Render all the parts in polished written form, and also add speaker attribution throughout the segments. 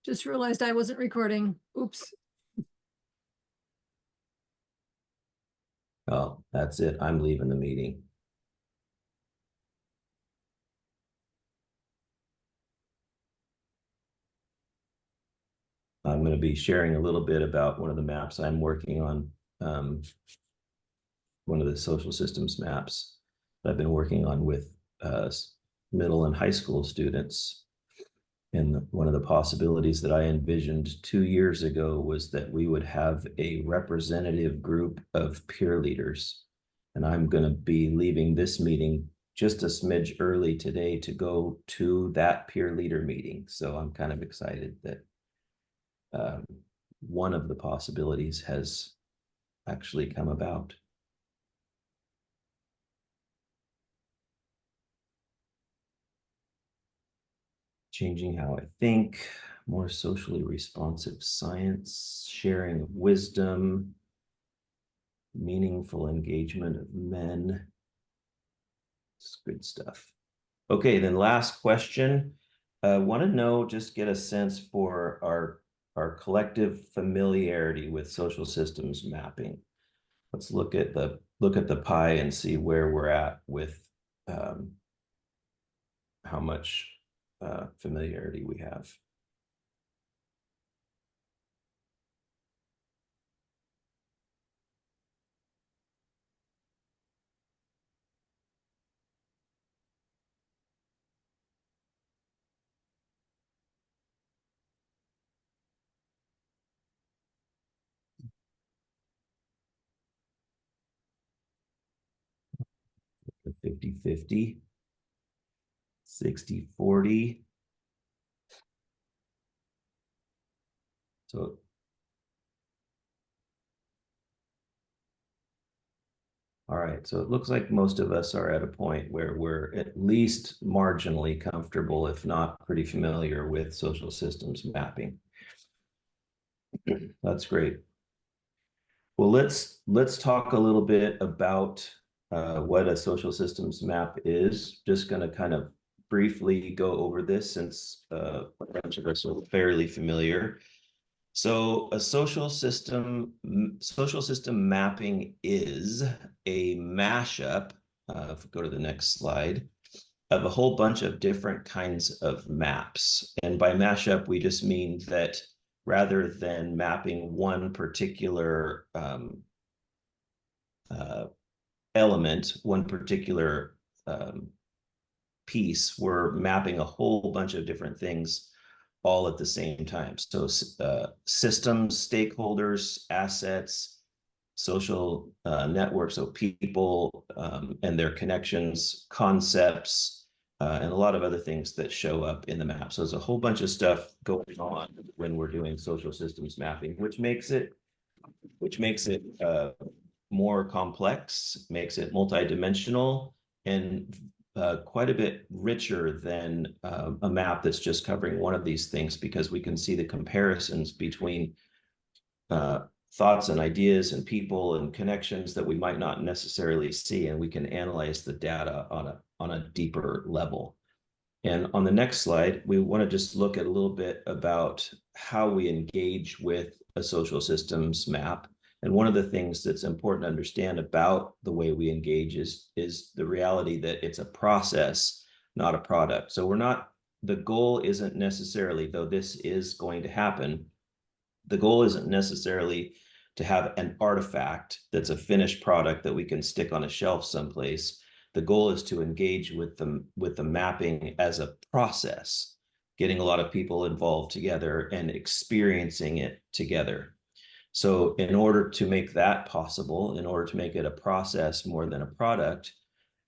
Speaker 1: Just realized I wasn't recording. Oops.
Speaker 2: Oh, that's it. I'm leaving the meeting. I'm going to be sharing a little bit about one of the maps I'm working on, one of the social systems maps that I've been working on with middle and high school students. And one of the possibilities that I envisioned 2 years ago was that we would have a representative group of peer leaders. And I'm going to be leaving this meeting just a smidge early today to go to that peer leader meeting. So I'm kind of excited that one of the possibilities has actually come about. Changing how I think, more socially responsive science, sharing of wisdom, meaningful engagement of men. It's good stuff. Okay, then last question. Want to know, just get a sense for our collective familiarity with social systems mapping. Let's look at the pie and see where we're at with how much familiarity we have. The 50-50, 60-40. So all right, so it looks like most of us are at a point where we're at least marginally comfortable, if not pretty familiar with social systems mapping. That's great. Well, let's talk a little bit about what a social systems map is. Just going to kind of briefly go over this since a bunch of us are fairly familiar. So a social system mapping is a mashup, if we go to the next slide, of a whole bunch of different kinds of maps. And by mashup, we just mean that rather than mapping one particular element, one particular piece, we're mapping a whole bunch of different things all at the same time. So systems, stakeholders, assets, social networks, so people and their connections, concepts, and a lot of other things that show up in the map. So there's a whole bunch of stuff going on when we're doing social systems mapping, which makes it more complex, makes it multidimensional, and quite a bit richer than a map that's just covering one of these things, because we can see the comparisons between thoughts and ideas and people and connections that we might not necessarily see, and we can analyze the data on a deeper level. And on the next slide, we want to just look at a little bit about how we engage with a social systems map. And one of the things that's important to understand about the way we engage is the reality that it's a process, not a product. So the goal isn't necessarily, though this is going to happen, the goal isn't necessarily to have an artifact that's a finished product that we can stick on a shelf someplace. The goal is to engage with the mapping as a process, getting a lot of people involved together and experiencing it together. So in order to make that possible, in order to make it a process more than a product,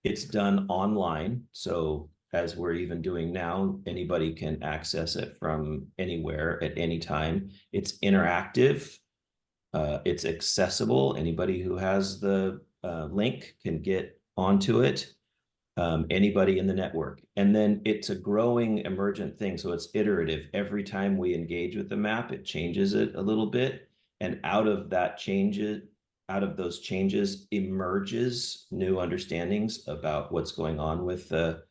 Speaker 2: it's done online. So as we're even doing now, anybody can access it from anywhere at any time. It's interactive. It's accessible. Anybody who has the link can get onto it. Anybody in the network. And then it's a growing emergent thing. So it's iterative. Every time we engage with the map, it changes it a little bit. And out of those changes emerges new understandings about what's going on with the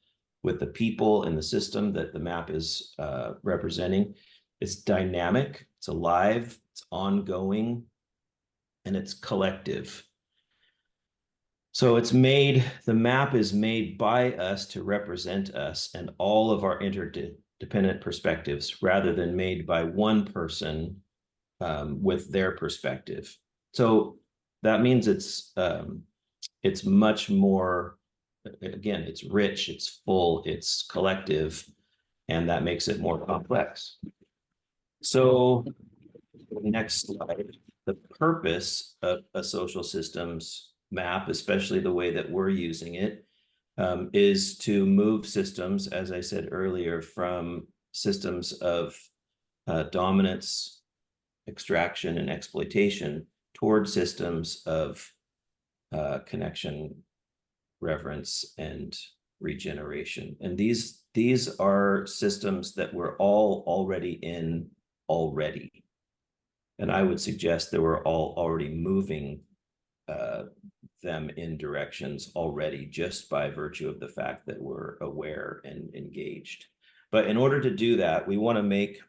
Speaker 2: people in the system that the map is representing. It's dynamic, it's alive, it's ongoing, and it's collective. So the map is made by us to represent us and all of our interdependent perspectives rather than made by one person with their perspective. So that means it's much more, again, it's rich, it's full, it's collective, and that makes it more complex. So next slide, the purpose of a social systems map, especially the way that we're using it, is to move systems, as I said earlier, from systems of dominance, extraction, and exploitation toward systems of connection, reverence, and regeneration. And these are systems that we're all already in already. And I would suggest that we're all already moving them in directions already just by virtue of the fact that we're aware and engaged. But in order to do that, we want to make,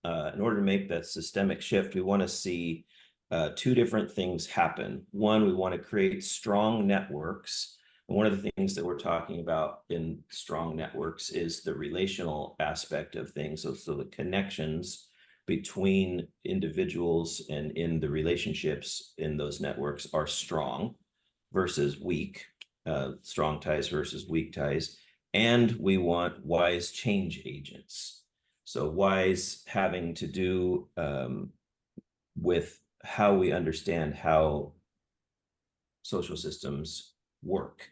Speaker 2: in order to make that systemic shift, we want to see two different things happen. One, we want to create strong networks. And one of the things that we're talking about in strong networks is the relational aspect of things. So the connections between individuals and in the relationships in those networks are strong versus weak, strong ties versus weak ties. And we want wise change agents. So wise having to do with how we understand how social systems work.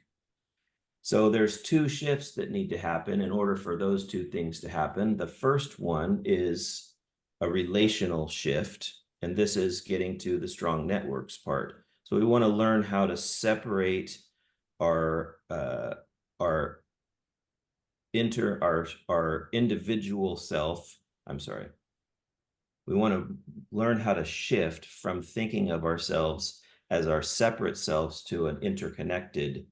Speaker 2: So there's two shifts that need to happen in order for those two things to happen. The first one is a relational shift, and this is getting to the strong networks part. So we want to learn how to separate our individual self. We want to learn how to shift from thinking of ourselves as our separate selves to an interconnected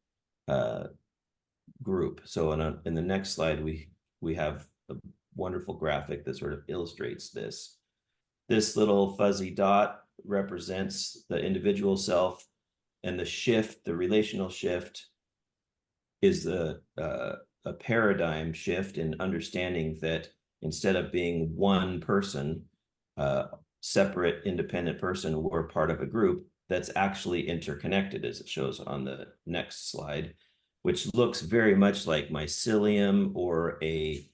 Speaker 2: group. So in the next slide, we have a wonderful graphic that sort of illustrates this. This little fuzzy dot represents the individual self, and the shift, the relational shift, is a paradigm shift in understanding that instead of being one person, separate, independent person, we're part of a group that's actually interconnected, as it shows on the next slide, which looks very much like mycelium or a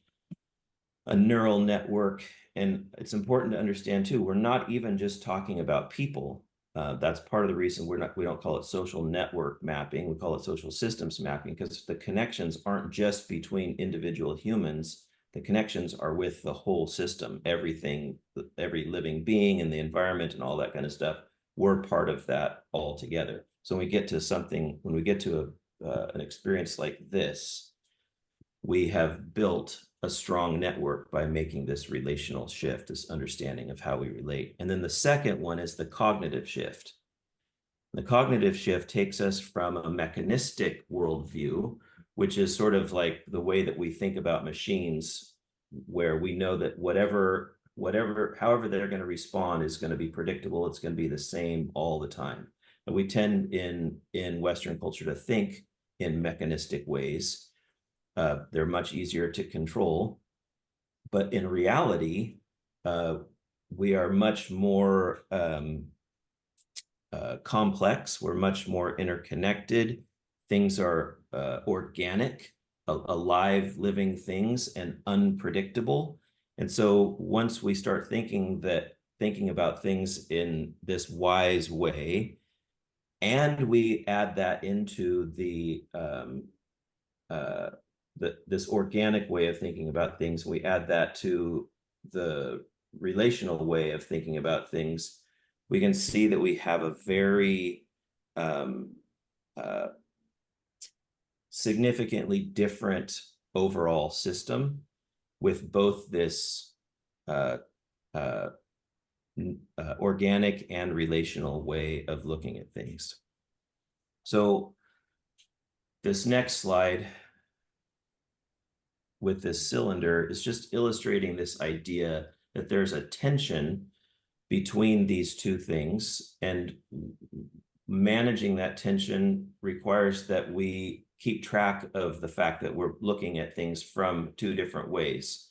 Speaker 2: neural network. And it's important to understand too, we're not even just talking about people. That's part of the reason we don't call it social network mapping. We call it social systems mapping because the connections aren't just between individual humans. The connections are with the whole system, everything, every living being in the environment and all that kind of stuff. We're part of that all together. So when we get to an experience like this, we have built a strong network by making this relational shift, this understanding of how we relate. And then the second one is the cognitive shift. The cognitive shift takes us from a mechanistic worldview, which is sort of like the way that we think about machines, where we know that however they're going to respond is going to be predictable. It's going to be the same all the time. And we tend in Western culture to think in mechanistic ways. They're much easier to control, but in reality, we are much more complex. We're much more interconnected. Things are organic, alive, living things, and unpredictable. And so once we start thinking about things in this wise way, and we add that into this organic way of thinking about things, we add that to the relational way of thinking about things, we can see that we have a very significantly different overall system with both this organic and relational way of looking at things. So this next slide with this cylinder is just illustrating this idea that there's a tension between these two things, and managing that tension requires that we keep track of the fact that we're looking at things from two different ways.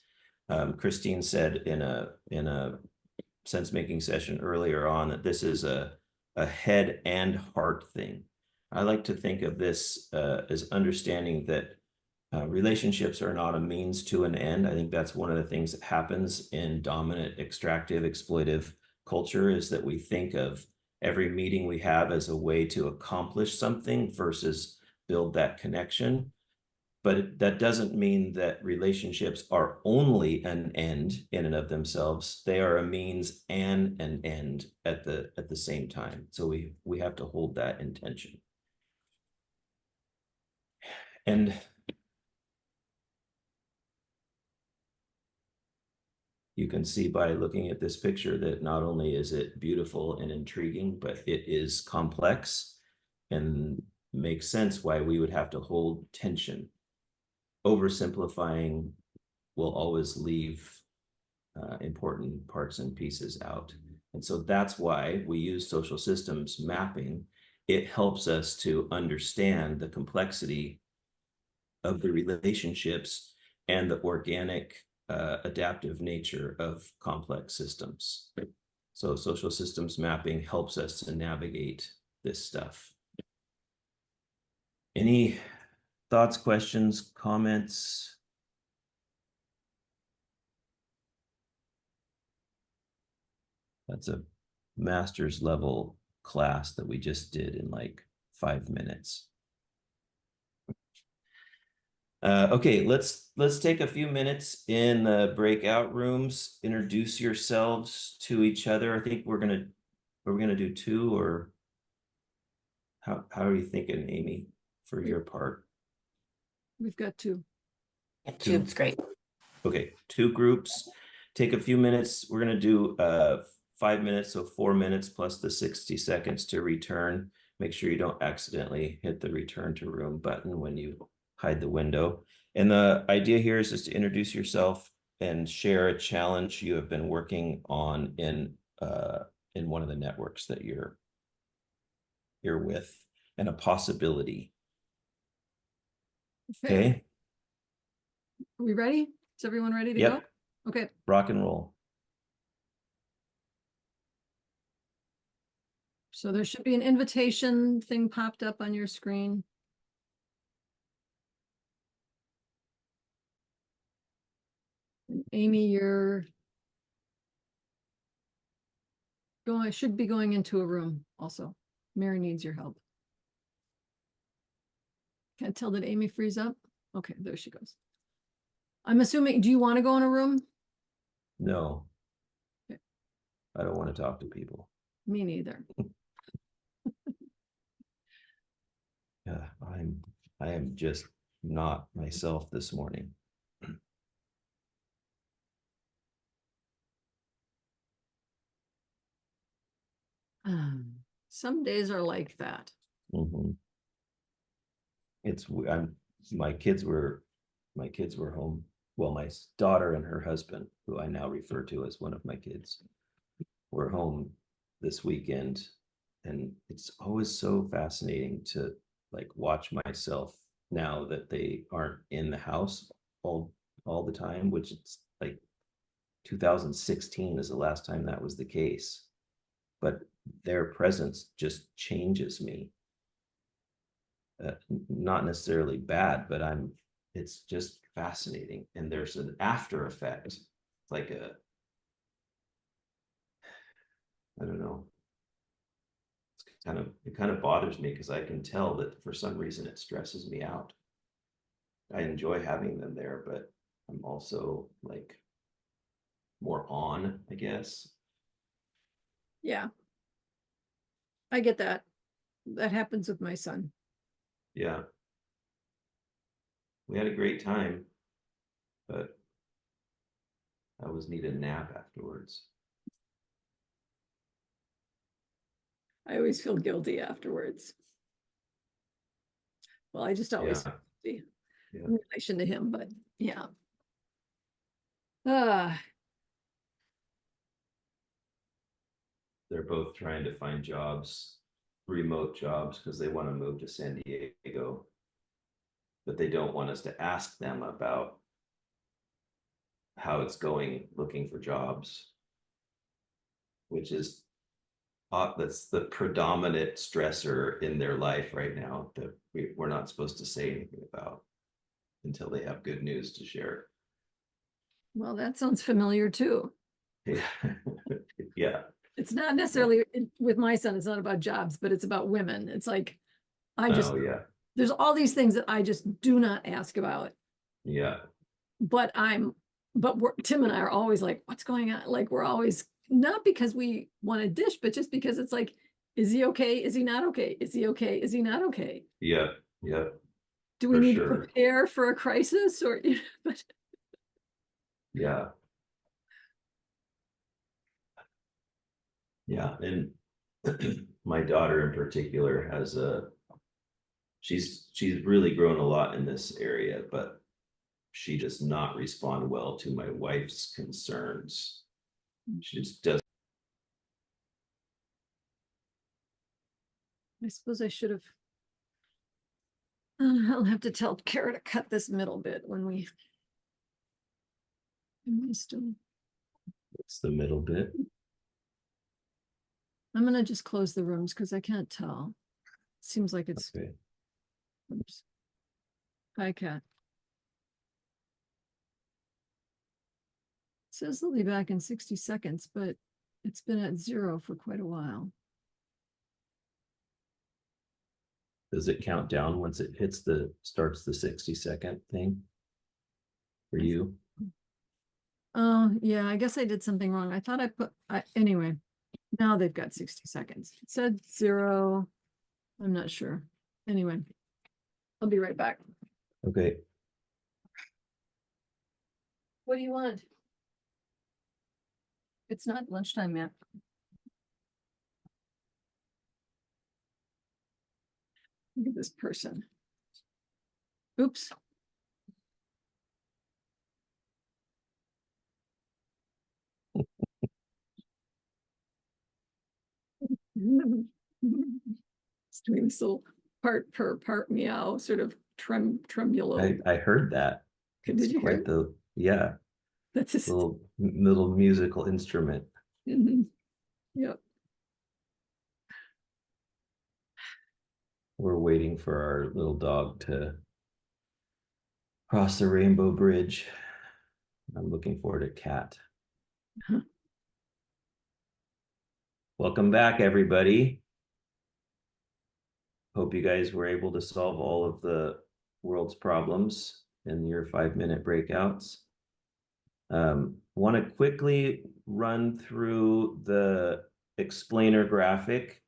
Speaker 2: Christine said in a sense-making session earlier on that this is a head and heart thing. I like to think of this as understanding that relationships are not a means to an end. I think that's one of the things that happens in dominant, extractive, exploitive culture, is that we think of every meeting we have as a way to accomplish something versus build that connection. But that doesn't mean that relationships are only an end in and of themselves. They are a means and an end at the same time. So we have to hold that intention. And you can see by looking at this picture that not only is it beautiful and intriguing, but it is complex and makes sense why we would have to hold tension. Oversimplifying will always leave important parts and pieces out. And so that's why we use social systems mapping. It helps us to understand the complexity of the relationships and the organic adaptive nature of complex systems. So social systems mapping helps us to navigate this stuff. Any thoughts, questions, comments? That's a master's level class that we just did in like 5 minutes. Okay, let's take a few minutes in the breakout rooms. Introduce yourselves to each other. I think we're gonna do 2, or how are you thinking, Amy, for your part?
Speaker 1: We've got 2.
Speaker 3: Two, it's great.
Speaker 2: Okay, 2 groups. Take a few minutes. We're gonna do 5 minutes, so 4 minutes plus the 60 seconds to return. Make sure you don't accidentally hit the return to room button when you hide the window. And the idea here is just to introduce yourself and share a challenge you have been working on in one of the networks that you're with, and a possibility. Okay.
Speaker 1: Are we ready? Is everyone ready to
Speaker 2: Yep.
Speaker 1: go? Okay.
Speaker 2: Rock and roll.
Speaker 1: So there should be an invitation thing popped up on your screen. And Amy, you're should be going into a room also. Mary needs your help. Can't tell that Amy frees up. Okay, there she goes. I'm assuming, do you want to go in a room?
Speaker 2: No.
Speaker 1: Okay.
Speaker 2: I don't want to talk to people.
Speaker 1: Me neither.
Speaker 2: Yeah, I am just not myself this morning.
Speaker 1: Some days are like that.
Speaker 2: Mm-hmm. My kids were home. Well, my daughter and her husband, who I now refer to as one of my kids, were home this weekend, and it's always so fascinating to like watch myself now that they aren't in the house all the time, which it's like 2016 is the last time that was the case. But their presence just changes me. Not necessarily bad, but it's just fascinating. And there's an after effect. It's like I don't know. It kind of bothers me because I can tell that for some reason it stresses me out. I enjoy having them there, but I'm also like more on, I guess.
Speaker 1: Yeah. I get that. That happens with my son.
Speaker 2: Yeah. We had a great time, but I always need a nap afterwards.
Speaker 1: I always feel guilty afterwards. Well, I just always feel guilty in relation to him, but yeah.
Speaker 2: they're both trying to find jobs, remote jobs, because they want to move to San Diego. But they don't want us to ask them about how it's going looking for jobs, which is that's the predominant stressor in their life right now that we're not supposed to say anything about until they have good news to share.
Speaker 1: Well, that sounds familiar too.
Speaker 2: Yeah. Yeah.
Speaker 1: It's not necessarily with my son, it's not about jobs, but it's about women. It's like,
Speaker 2: Oh yeah.
Speaker 1: there's all these things that I just do not ask about.
Speaker 2: Yeah.
Speaker 1: But Tim and I are always like, what's going on? Like, we're always, not because we want to dish, but just because it's like, is he okay? Is he not okay? Is he okay? Is he not okay?
Speaker 2: Yeah. Yeah.
Speaker 1: Do we
Speaker 2: For
Speaker 1: need
Speaker 2: sure.
Speaker 1: to prepare for a crisis or, but
Speaker 2: Yeah. Yeah. And my daughter in particular has she's really grown a lot in this area, but she does not respond well to my wife's concerns. She just does.
Speaker 1: I suppose I should have. I'll have to tell Kara to cut this middle bit when we. Am I still?
Speaker 2: What's the middle bit?
Speaker 1: I'm gonna just close the rooms because I can't tell. Seems like it's.
Speaker 2: Okay.
Speaker 1: Oops. Hi, Kat. It says they'll be back in 60 seconds, but it's been at 0 for quite a while.
Speaker 2: Does it count down once it starts the 60-second thing for you?
Speaker 1: Oh, yeah, I guess I did something wrong. I thought anyway, now they've got 60 seconds. It said 0. I'm not sure. Anyway, I'll be right back.
Speaker 2: Okay.
Speaker 1: What do you want? It's not lunchtime yet. Look at this person. Oops. It's doing this little part purr, part meow, sort of tremulo.
Speaker 2: I heard that.
Speaker 1: Did you hear it?
Speaker 2: Yeah,
Speaker 1: That's his
Speaker 2: little musical instrument.
Speaker 1: Yep.
Speaker 2: We're waiting for our little dog to cross the rainbow bridge. I'm looking forward to Cat.
Speaker 1: Huh.
Speaker 2: Welcome back, everybody. Hope you guys were able to solve all of the world's problems in your 5-minute breakouts. Want to quickly run through the explainer graphic,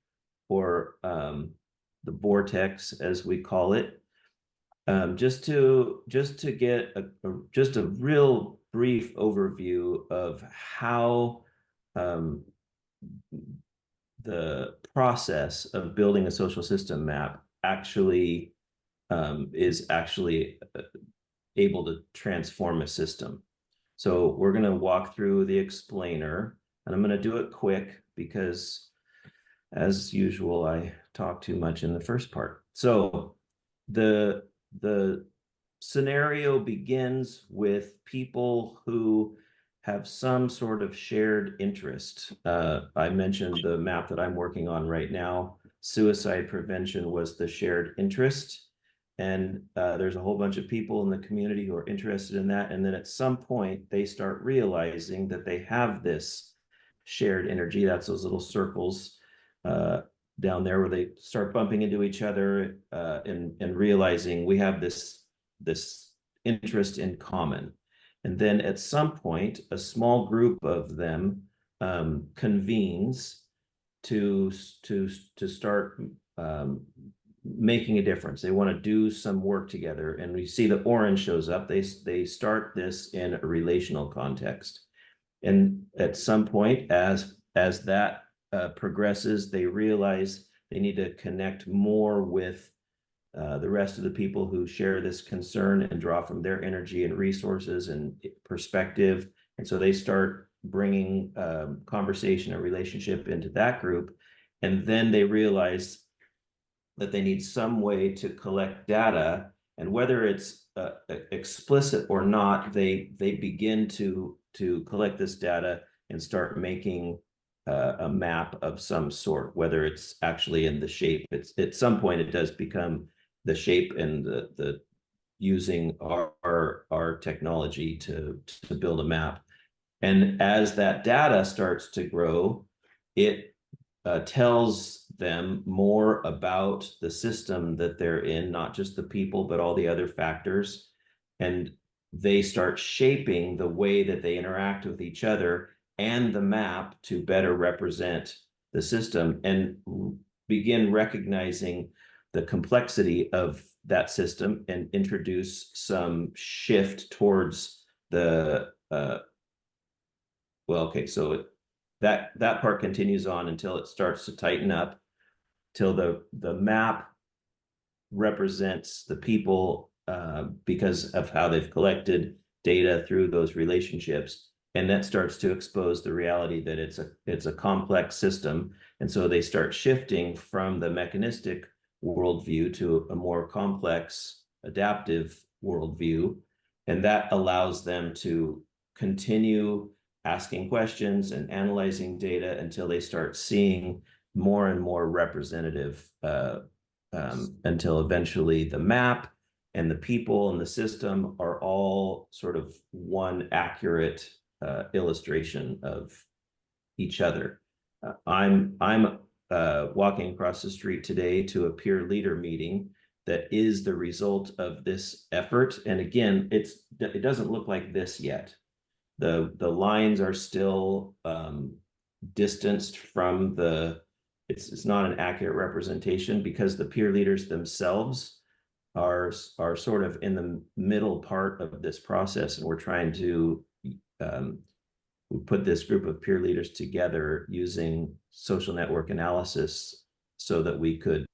Speaker 2: or the vortex as we call it, just to get a real brief overview of how the process of building a social system map actually is actually able to transform a system. So we're going to walk through the explainer, and I'm going to do it quick because, as usual, I talk too much in the first part. So the scenario begins with people who have some sort of shared interest. I mentioned the map that I'm working on right now. Suicide prevention was the shared interest. And there's a whole bunch of people in the community who are interested in that. And then at some point, they start realizing that they have this shared energy. That's those little circles down there where they start bumping into each other and realizing we have this interest in common. And then at some point, a small group of them convenes to start making a difference. They want to do some work together, and we see the orange shows up. They start this in a relational context, and at some point, as that progresses, they realize they need to connect more with the rest of the people who share this concern and draw from their energy and resources and perspective. And so they start bringing conversation or relationship into that group. And then they realize that they need some way to collect data, and whether it's explicit or not, they begin to collect this data and start making a map of some sort, whether it's actually in the shape. It's at some point it does become the shape and the using our technology to build a map. And as that data starts to grow, it tells them more about the system that they're in, not just the people, but all the other factors. And they start shaping the way that they interact with each other and the map to better represent the system, and begin recognizing the complexity of that system and introduce some shift towards the well, okay, so that part continues on until it starts to tighten up, till the map represents the people because of how they've collected data through those relationships, and that starts to expose the reality that it's a complex system. And so they start shifting from the mechanistic worldview to a more complex, adaptive worldview, and that allows them to continue asking questions and analyzing data until they start seeing more and more representative, until eventually the map and the people and the system are all sort of one accurate illustration of each other. I'm walking across the street today to a peer leader meeting that is the result of this effort. And again, it doesn't look like this yet. The lines are still distanced from it's not an accurate representation, because the peer leaders themselves are sort of in the middle part of this process, and we're trying to we put this group of peer leaders together using social network analysis so that we could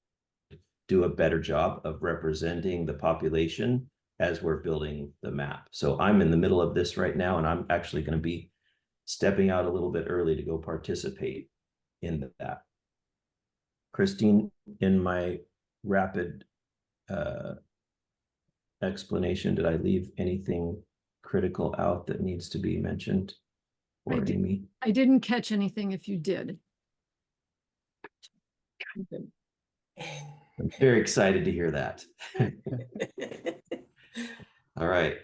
Speaker 2: do a better job of representing the population as we're building the map. So I'm in the middle of this right now, and I'm actually going to be stepping out a little bit early to go participate in that. Christine, in my rapid explanation, did I leave anything critical out that needs to be mentioned? Or Amy?
Speaker 1: I didn't catch anything if you did. Okay.
Speaker 2: I'm very excited to hear that. All right.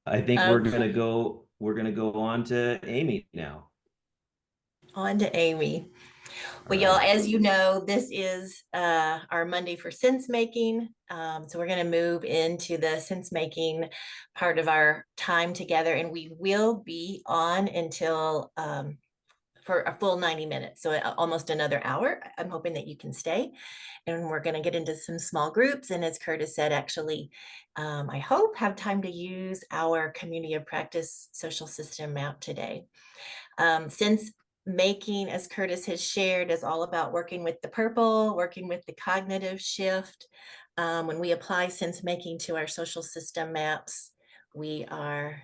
Speaker 2: I think we're gonna go on to Amy now.
Speaker 3: On to Amy. Well,
Speaker 2: All
Speaker 3: y'all,
Speaker 2: right.
Speaker 3: as you know, this is our Monday for SenseMaking. So we're going to move into the SenseMaking part of our time together, and we will be on until for a full 90 minutes, so almost another hour. I'm hoping that you can stay, and we're going to get into some small groups. And as Curtis said, actually, I hope have time to use our community of practice social system map today. SenseMaking, as Curtis has shared, is all about working with the purple, working with the cognitive shift. When we apply SenseMaking to our social system maps, we are,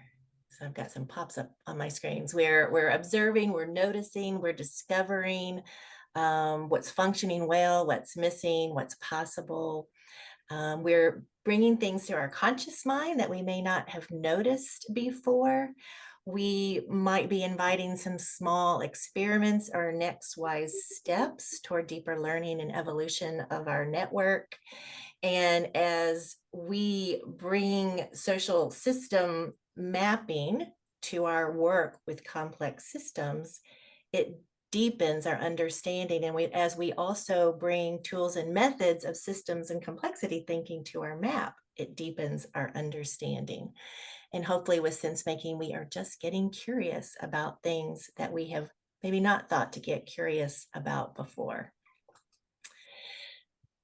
Speaker 3: so I've got some pops up on my screens. We're observing, we're noticing, we're discovering what's functioning well, what's missing, what's possible. We're bringing things to our conscious mind that we may not have noticed before. We might be inviting some small experiments or next wise steps toward deeper learning and evolution of our network. And as we bring social system mapping to our work with complex systems, it deepens our understanding. And as we also bring tools and methods of systems and complexity thinking to our map, it deepens our understanding. And hopefully with SenseMaking, we are just getting curious about things that we have maybe not thought to get curious about before.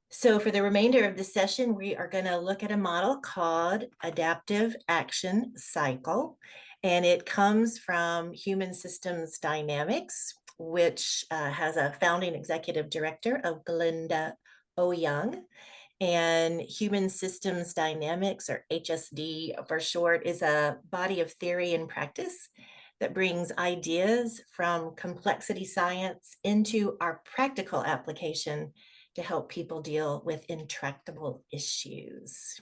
Speaker 3: So for the remainder of the session, we are going to look at a model called Adaptive Action Cycle. And it comes from Human Systems Dynamics, which has a founding executive director of Glenda O. Young. And Human Systems Dynamics, or HSD for short, is a body of theory and practice that brings ideas from complexity science into our practical application to help people deal with intractable issues.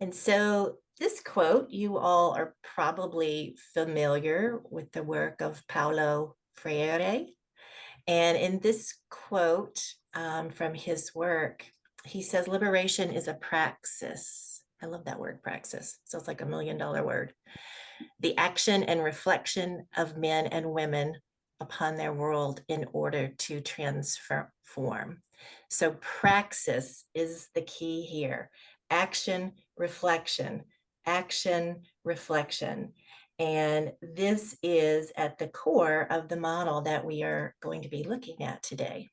Speaker 3: And so this quote, you all are probably familiar with the work of Paulo Freire. And in this quote from his work, he says, liberation is a praxis. I love that word, praxis. So it's like $1 million word. The action and reflection of men and women upon their world in order to transform. So praxis is the key here. Action, reflection, action, reflection. And this is at the core of the model that we are going to be looking at today.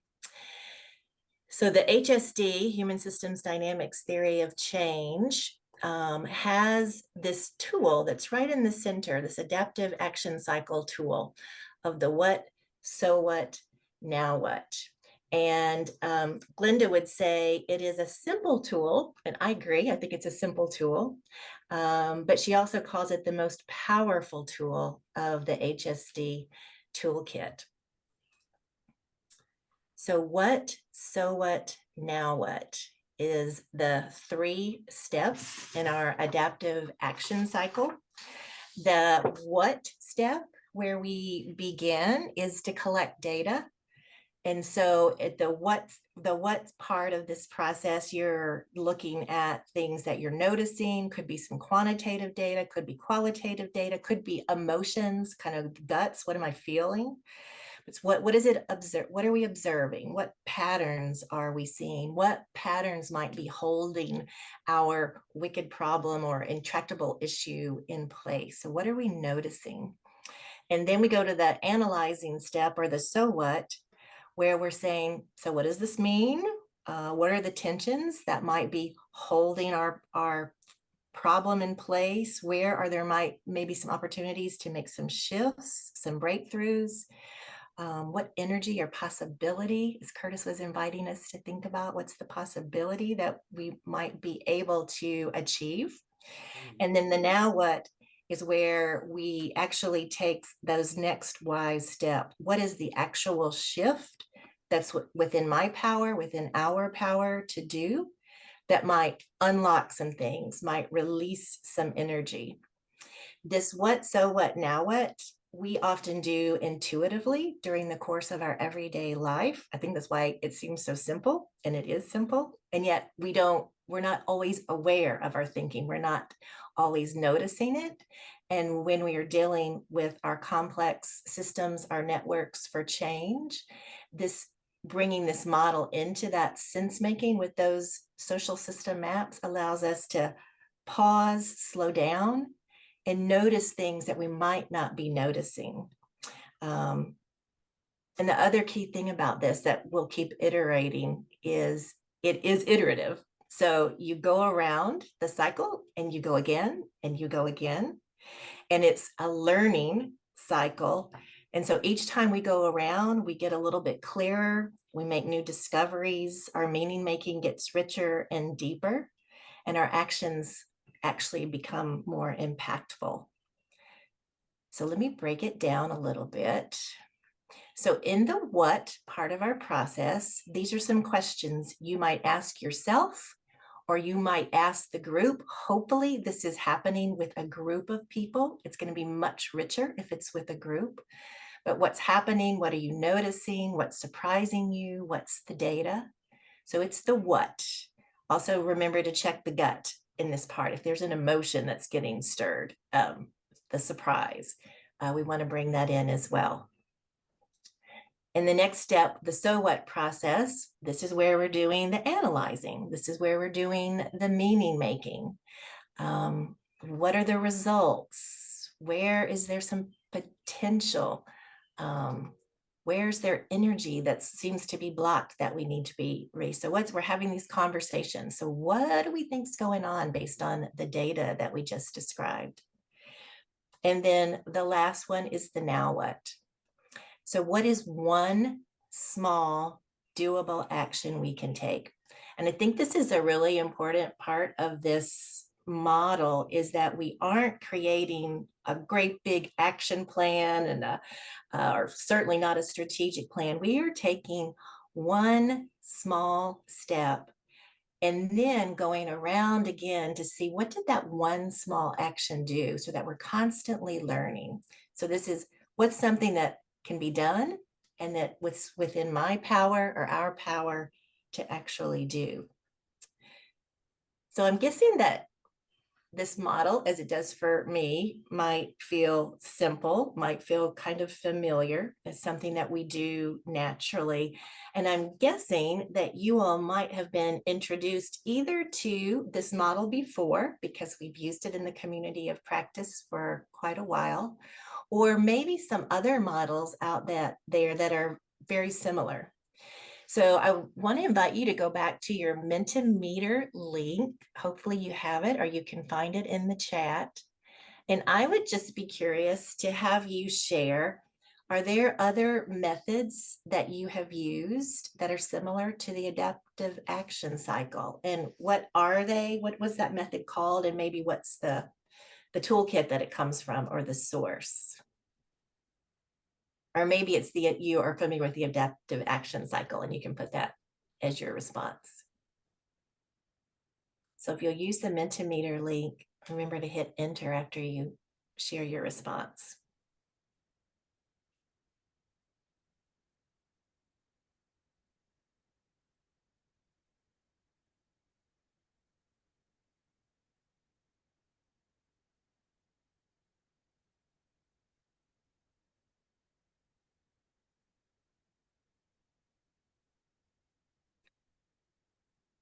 Speaker 3: So the HSD, Human Systems Dynamics Theory of Change, has this tool that's right in the center, this adaptive action cycle tool of the what, so what, now what. And Glenda would say it is a simple tool, and I agree, I think it's a simple tool, but she also calls it the most powerful tool of the HSD toolkit. So what, so what, now what is the 3 steps in our adaptive action cycle. The what step, where we begin, is to collect data. And so at the what part of this process, you're looking at things that you're noticing, could be some quantitative data, could be qualitative data, could be emotions, kind of guts, what am I feeling? It's what is it observe? What are we observing? What patterns are we seeing? What patterns might be holding our wicked problem or intractable issue in place? So what are we noticing? And then we go to the analyzing step, or the so what, where we're saying, so what does this mean? What are the tensions that might be holding our problem in place? Where are there maybe some opportunities to make some shifts, some breakthroughs? What energy or possibility, as Curtis was inviting us to think about, what's the possibility that we might be able to achieve? And then the now what is where we actually take those next wise step. What is the actual shift that's within my power, within our power to do, that might unlock some things, might release some energy? This what, so what, now what, we often do intuitively during the course of our everyday life. I think that's why it seems so simple, and it is simple, and yet we're not always aware of our thinking. We're not always noticing it. And when we are dealing with our complex systems, our networks for change, bringing this model into that sense making with those social system maps allows us to pause, slow down, and notice things that we might not be noticing. And the other key thing about this that we'll keep iterating is it is iterative. So you go around the cycle and you go again and you go again, and it's a learning cycle. And so each time we go around, we get a little bit clearer, we make new discoveries, our meaning making gets richer and deeper, and our actions actually become more impactful. So let me break it down a little bit. So in the what part of our process, these are some questions you might ask yourself, or you might ask the group. Hopefully this is happening with a group of people. It's going to be much richer if it's with a group. But what's happening? What are you noticing? What's surprising you? What's the data? So it's the what. Also remember to check the gut in this part. If there's an emotion that's getting stirred, the surprise, we want to bring that in as well. In the next step, the so what process, this is where we're doing the analyzing. This is where we're doing the meaning making. What are the results? Where is there some potential? Where's there energy that seems to be blocked that we need to be raised? So we're having these conversations. So what do we think's going on based on the data that we just described? And then the last one is the now what. So what is one small doable action we can take? And I think this is a really important part of this model is that we aren't creating a great big action plan and or certainly not a strategic plan. We are taking one small step and then going around again to see what did that one small action do, so that we're constantly learning. So this is what's something that can be done and that what's within my power or our power to actually do. So I'm guessing that this model, as it does for me, might feel simple, might feel kind of familiar as something that we do naturally. And I'm guessing that you all might have been introduced either to this model before, because we've used it in the community of practice for quite a while, or maybe some other models out there that are very similar. So I want to invite you to go back to your Mentimeter link. Hopefully you have it, or you can find it in the chat. And I would just be curious to have you share, are there other methods that you have used that are similar to the adaptive action cycle? And what are they? What was that method called? And maybe what's the toolkit that it comes from, or the source? Or maybe it's you are familiar with the adaptive action cycle and you can put that as your response. So if you'll use the Mentimeter link, remember to hit enter after you share your response.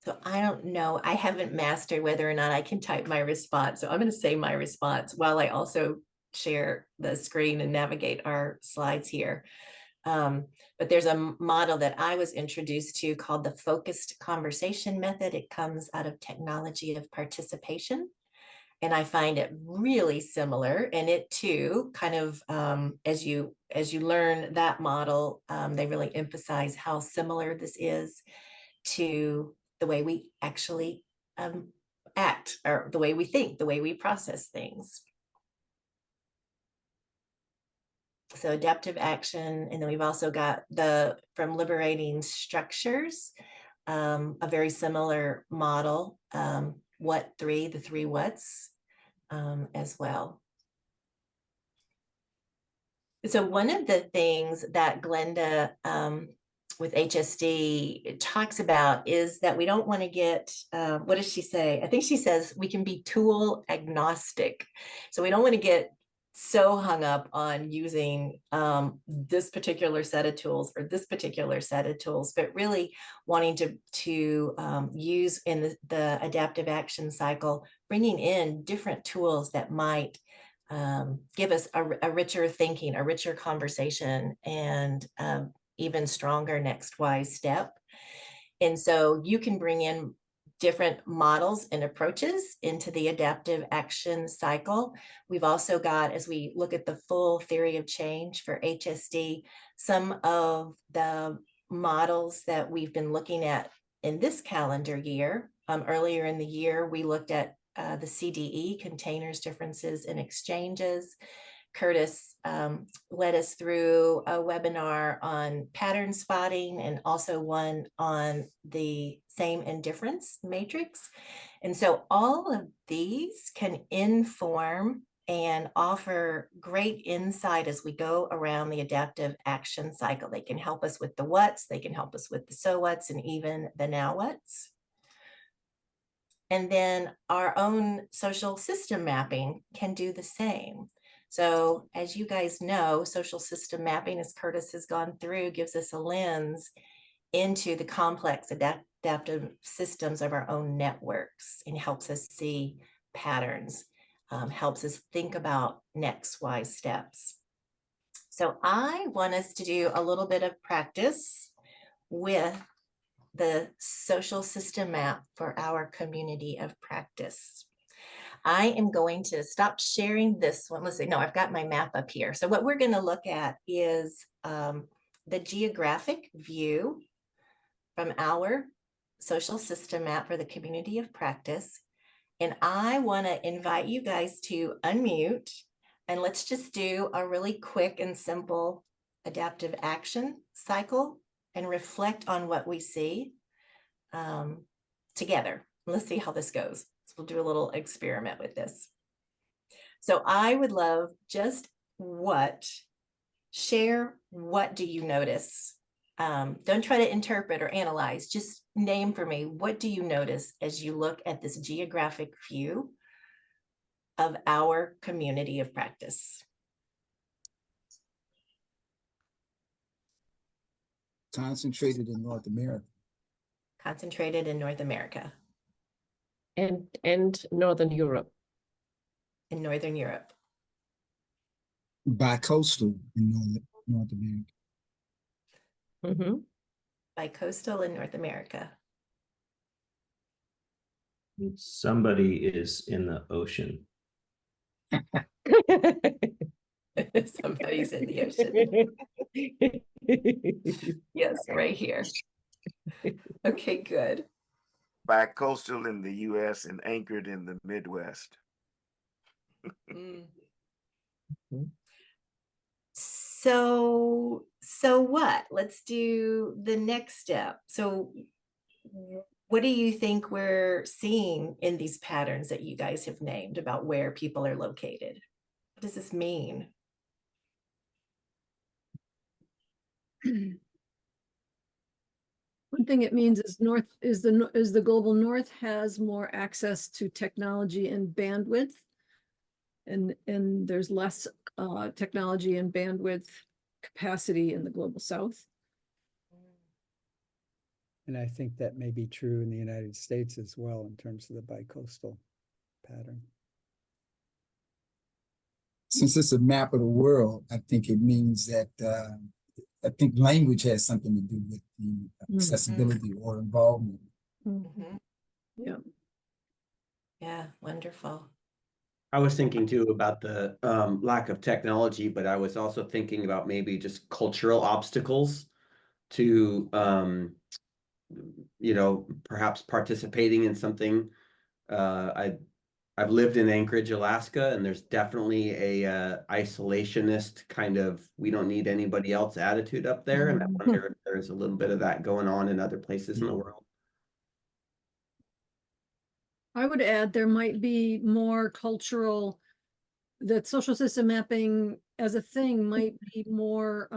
Speaker 3: So I don't know, I haven't mastered whether or not I can type my response. So I'm going to say my response while I also share the screen and navigate our slides here. But there's a model that I was introduced to called the focused conversation method. It comes out of technology of participation. And I find it really similar. And it too, kind of as you learn that model, they really emphasize how similar this is to the way we actually act, or the way we think, the way we process things. So adaptive action, and then we've also got from liberating structures, a very similar model, the three whats as well. So one of the things that Glenda with HSD talks about is that we don't want to get, what does she say? I think she says we can be tool agnostic. So we don't want to get so hung up on using this particular set of tools or this particular set of tools, but really wanting to use in the adaptive action cycle, bringing in different tools that might give us a richer thinking, a richer conversation, and even stronger next wise step. And so you can bring in different models and approaches into the adaptive action cycle. We've also got, as we look at the full theory of change for HSD, some of the models that we've been looking at in this calendar year. Earlier in the year, we looked at the CDE, containers, differences, and exchanges. Curtis led us through a webinar on pattern spotting, and also one on the same and difference matrix. And so all of these can inform and offer great insight as we go around the adaptive action cycle. They can help us with the whats, they can help us with the so whats, and even the now whats. And then our own social system mapping can do the same. So as you guys know, social system mapping, as Curtis has gone through, gives us a lens into the complex adaptive systems of our own networks and helps us see patterns, helps us think about next wise steps. So I want us to do a little bit of practice with the social system map for our community of practice. I am going to stop sharing this one. Let's see, no, I've got my map up here. So what we're going to look at is the geographic view from our social system map for the community of practice. And I want to invite you guys to unmute and let's just do a really quick and simple adaptive action cycle and reflect on what we see together. Let's see how this goes. So we'll do a little experiment with this. So I would love just share what do you notice? Don't try to interpret or analyze, just name for me, what do you notice as you look at this geographic view of our community of practice?
Speaker 4: Concentrated in North America.
Speaker 3: Concentrated in North America.
Speaker 5: And Northern Europe.
Speaker 3: In Northern Europe.
Speaker 4: Bi-coastal in North America.
Speaker 5: Mm-hmm.
Speaker 3: Bi-coastal in North America.
Speaker 2: Somebody is in the ocean.
Speaker 3: Somebody's in the ocean. Yes, right here. Okay, good.
Speaker 6: Bi-coastal in the U.S. and anchored in the Midwest.
Speaker 3: Mm. So what? Let's do the next step. So what do you think we're seeing in these patterns that you guys have named about where people are located? What does this mean?
Speaker 1: One thing it means is the global north has more access to technology and bandwidth, and there's less technology and bandwidth capacity in the global south.
Speaker 7: And I think that may be true in the United States as well in terms of the bi-coastal pattern.
Speaker 4: Since it's a map of the world, I think it means that I think language has something to do with the accessibility or involvement.
Speaker 3: Mm-hmm.
Speaker 1: Yeah.
Speaker 3: Yeah, wonderful.
Speaker 8: I was thinking too about the lack of technology, but I was also thinking about maybe just cultural obstacles to, perhaps participating in something. I've lived in Anchorage, Alaska, and there's definitely a isolationist kind of we don't need anybody else attitude up there, and I wonder if there's a little bit of that going on in other places in the world.
Speaker 1: I would add there might be more cultural, that social system mapping as a thing might be more,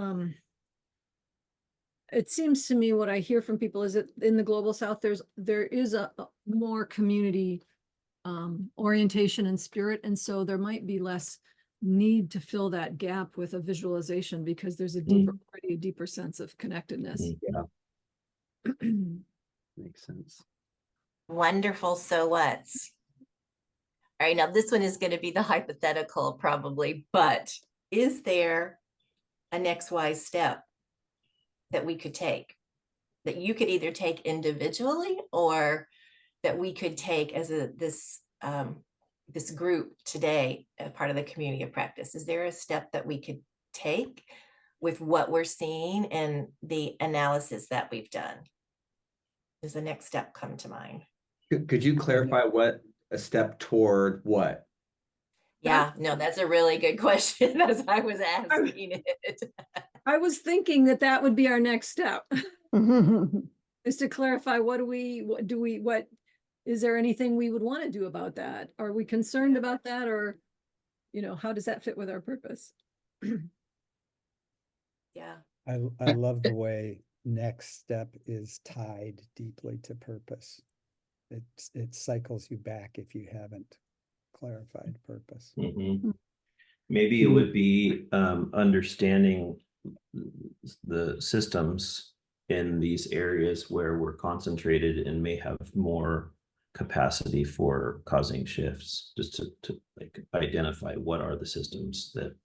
Speaker 1: it seems to me what I hear from people is that in the global south, there is a more community orientation and spirit. And so there might be less need to fill that gap with a visualization because there's already a deeper sense of connectedness.
Speaker 8: Yeah. Makes sense.
Speaker 3: Wonderful. So what's? All right, now this one is going to be the hypothetical probably, but is there a next wise step that we could take, that you could either take individually or that we could take as this group today, a part of the community of practice? Is there a step that we could take with what we're seeing and the analysis that we've done? Does the next step come to mind?
Speaker 8: Could you clarify what a step toward what?
Speaker 3: Yeah, no, that's a really good question as I was asking it.
Speaker 1: I was thinking that would be our next step. Is to clarify what is there anything we would want to do about that? Are we concerned about that, or how does that fit with our purpose?
Speaker 3: Yeah.
Speaker 7: I love the way next step is tied deeply to purpose. It cycles you back if you haven't clarified purpose.
Speaker 2: Maybe it would be understanding the systems in these areas where we're concentrated and may have more capacity for causing shifts, just to like identify what are the systems that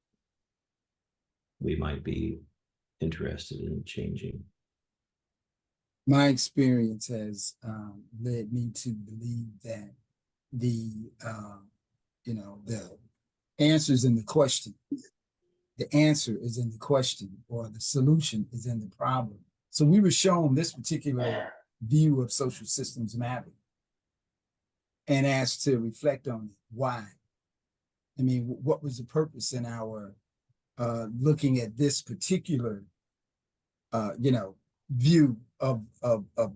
Speaker 2: we might be interested in changing.
Speaker 4: My experience has led me to believe that the answer is in the question. The answer is in the question, or the solution is in the problem. So we were shown this particular view of social systems mapping. and asked to reflect on it. Why? I mean, what was the purpose in our looking at this particular, view of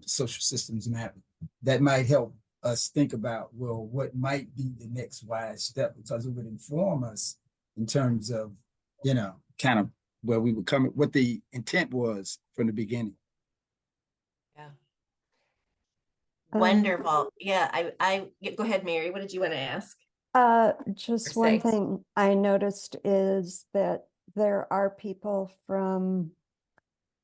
Speaker 4: social systems mapping? That might help us think about, well, what might be the next wise step, because it would inform us in terms of, kind of where we were coming, what the intent was from the beginning.
Speaker 3: Yeah.
Speaker 9: Um,
Speaker 3: Wonderful. Yeah, go ahead, Mary. What did you want to ask?
Speaker 9: Just
Speaker 3: Or
Speaker 9: one
Speaker 3: say?
Speaker 9: thing I noticed is that there are people from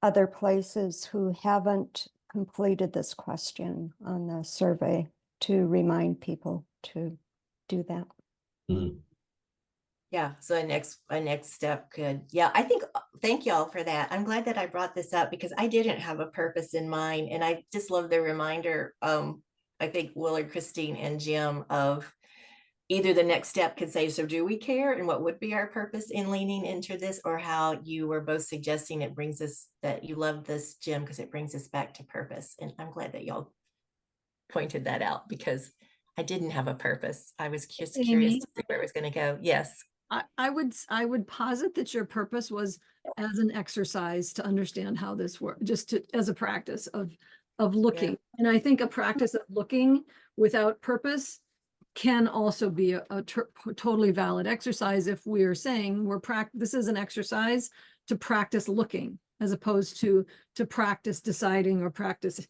Speaker 9: other places who haven't completed this question on the survey, to remind people to do that.
Speaker 2: Mm.
Speaker 3: Yeah, so a next step could, yeah, I think, thank y'all for that. I'm glad that I brought this up because I didn't have a purpose in mind. And I just love the reminder, I think Willard, Christine, and Jim, of either the next step could say, so do we care? And what would be our purpose in leaning into this? Or how you were both suggesting it brings us, that you love this, Jim, because it brings us back to purpose. And I'm glad that y'all pointed that out because I didn't have a purpose. I was just curious
Speaker 1: Amy?
Speaker 3: to see where it was going to go. Yes.
Speaker 1: I would posit that your purpose was as an exercise to understand how this works, just as a practice of looking.
Speaker 3: Yeah.
Speaker 1: And I think a practice of looking without purpose can also be a totally valid exercise if we are saying this is an exercise to practice looking as opposed to practice deciding or practice,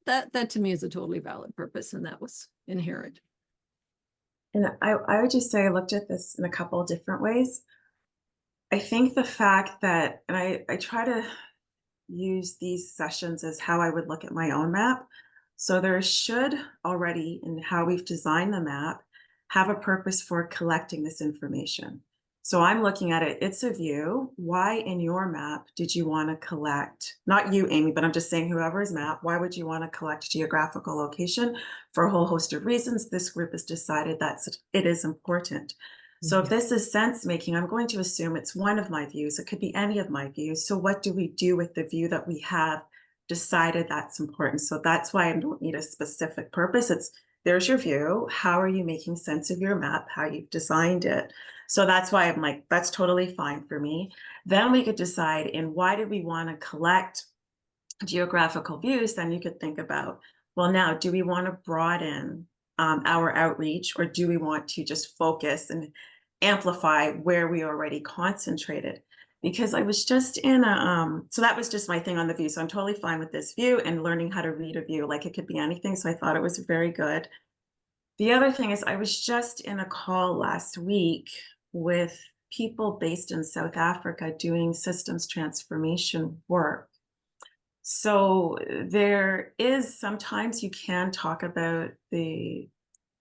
Speaker 1: that to me is a totally valid purpose, and that was inherent.
Speaker 10: And I would just say I looked at this in a couple of different ways. I think the fact that, and I try to use these sessions as how I would look at my own map. So there should already, in how we've designed the map, have a purpose for collecting this information. So I'm looking at it, it's a view. Why in your map did you want to collect, not you, Amy, but I'm just saying whoever's map, why would you want to collect geographical location? For a whole host of reasons, this group has decided that it is important. So if this is sense making, I'm going to assume it's one of my views. It could be any of my views. So what do we do with the view that we have decided that's important? So that's why I don't need a specific purpose. There's your view. How are you making sense of your map? How you've designed it? So that's why I'm like, that's totally fine for me. Then we could decide in why did we want to collect geographical views? Then you could think about, well, now, do we want to broaden our outreach, or do we want to just focus and amplify where we already concentrated? Because I was just in so that was just my thing on the view. So I'm totally fine with this view and learning how to read a view, like it could be anything. So I thought it was very good. The other thing is I was just in a call last week with people based in South Africa doing systems transformation work. So there is, sometimes you can talk about the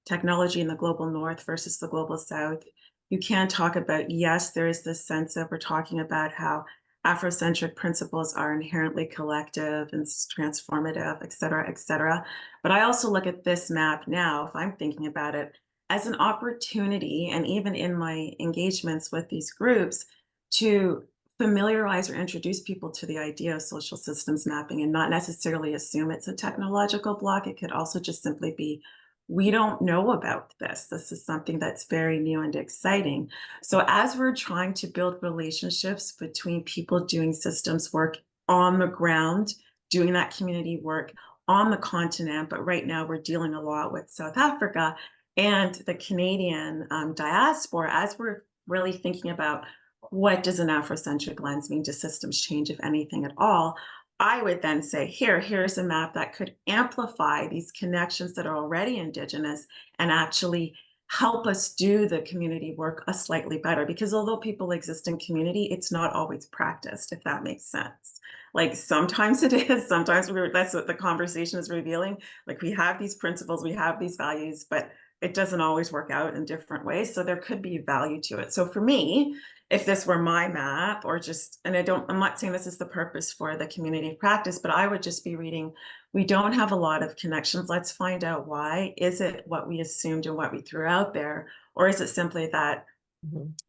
Speaker 10: technology in the global north versus the global south. You can talk about, yes, there is this sense of, we're talking about how Afrocentric principles are inherently collective and transformative, et cetera, et cetera. But I also look at this map now, if I'm thinking about it, as an opportunity, and even in my engagements with these groups, to familiarize or introduce people to the idea of social systems mapping and not necessarily assume it's a technological block. It could also just simply be, we don't know about this. This is something that's very new and exciting. So as we're trying to build relationships between people doing systems work on the ground, doing that community work on the continent, but right now we're dealing a lot with South Africa and the Canadian diaspora, as we're really thinking about what does an Afrocentric lens mean to systems change, if anything at all, I would then say, here's a map that could amplify these connections that are already Indigenous and actually help us do the community work a slightly better. Because although people exist in community, it's not always practiced, if that makes sense. Like sometimes it is, sometimes that's what the conversation is revealing. Like we have these principles, we have these values, but it doesn't always work out in different ways. So there could be value to it. So for me, if this were my map, or just, and I'm not saying this is the purpose for the community practice, but I would just be reading, we don't have a lot of connections. Let's find out why. Is it what we assumed and what we threw out there? Or is it simply that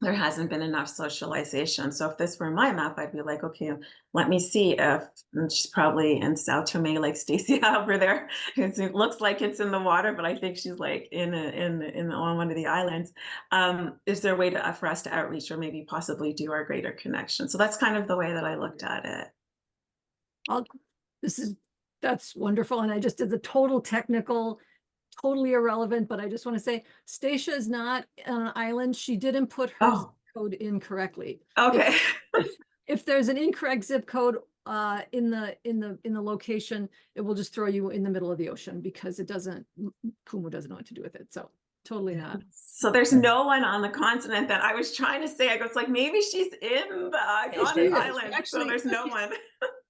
Speaker 10: there hasn't been enough socialization. So if this were my map, I'd be like, okay, let me see if, and she's probably in Sao Tome, like Stacy over there. It looks like it's in the water, but I think she's like on one of the islands. Is there a way for us to outreach or maybe possibly do our greater connection? So that's kind of the way that I looked at it.
Speaker 1: That's wonderful. And I just did the total technical, totally irrelevant, but I just want to say, Stacia is not on an island. She didn't put her zip code in correctly.
Speaker 10: Okay.
Speaker 1: If there's an incorrect zip code in the location, it will just throw you in the middle of the ocean because Kumu doesn't know what to do with it. So totally not.
Speaker 10: So there's no one on the continent that I was trying to say. I was like, maybe she's on an island.
Speaker 1: Actually,
Speaker 10: so there's no one.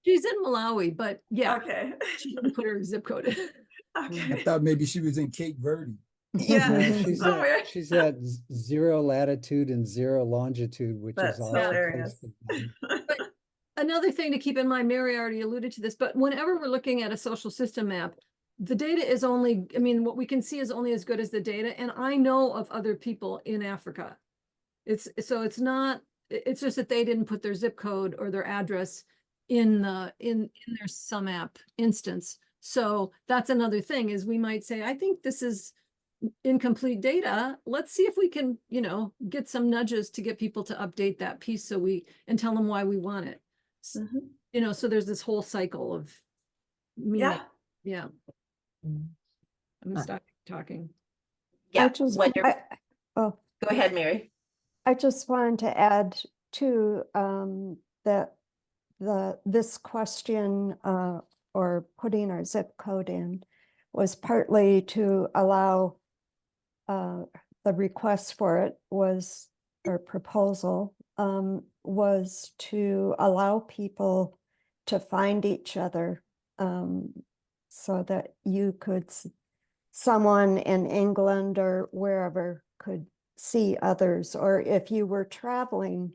Speaker 1: She's in Malawi, but yeah.
Speaker 10: Okay.
Speaker 1: She didn't put her zip code in.
Speaker 4: I
Speaker 10: Okay.
Speaker 4: thought maybe she was in Cape Verde.
Speaker 10: Yeah.
Speaker 7: No, she's at 0 latitude and 0 longitude, which
Speaker 10: That's
Speaker 7: is also
Speaker 10: hilarious.
Speaker 7: close to
Speaker 1: But another thing to keep in mind, Mary already alluded to this, but whenever we're looking at a social system map, the data is only, I mean, what we can see is only as good as the data. And I know of other people in Africa. It's just that they didn't put their zip code or their address in their sumApp instance. So that's another thing is we might say, I think this is incomplete data. Let's see if we can, get some nudges to get people to update that piece and tell them why we want it. So there's this whole cycle of meaning. Yeah. I'm gonna stop talking.
Speaker 3: Yeah,
Speaker 9: Go
Speaker 3: ahead, Mary.
Speaker 9: I just wanted to add to that this question or putting our zip code in was partly to allow the request for it was, or proposal was to allow people to find each other so that someone in England or wherever could see others, or if you were traveling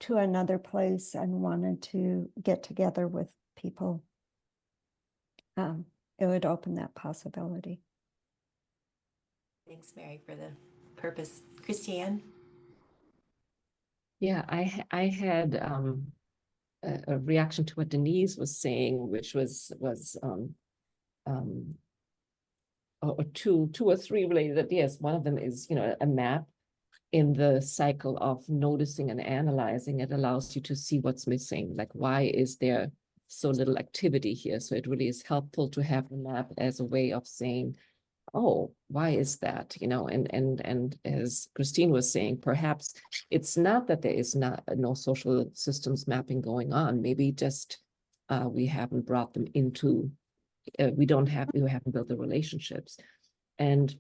Speaker 9: to another place and wanted to get together with people, it would open that possibility.
Speaker 3: Thanks, Mary, for the purpose. Christiane?
Speaker 5: Yeah, I had a reaction to what Denise was saying, which was or two or three related ideas. One of them is, a map in the cycle of noticing and analyzing. It allows you to see what's missing, like why is there so little activity here? So it really is helpful to have a map as a way of saying, oh, why is that? And as Christine was saying, perhaps it's not that there is no social systems mapping going on. Maybe just we haven't brought them into. We haven't built the relationships, and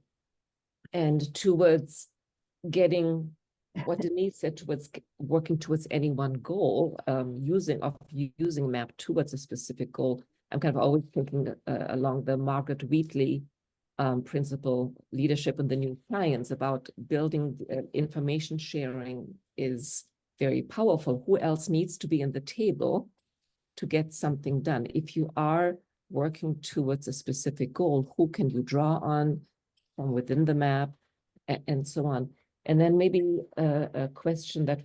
Speaker 5: towards getting what Denise said, towards working towards any one goal, using map towards a specific goal. I'm kind of always thinking along the Margaret Wheatley principle, leadership in the new science, about building information sharing is very powerful. Who else needs to be in the table to get something done? If you are working towards a specific goal, who can you draw on from within the map, and so on. And then maybe a question that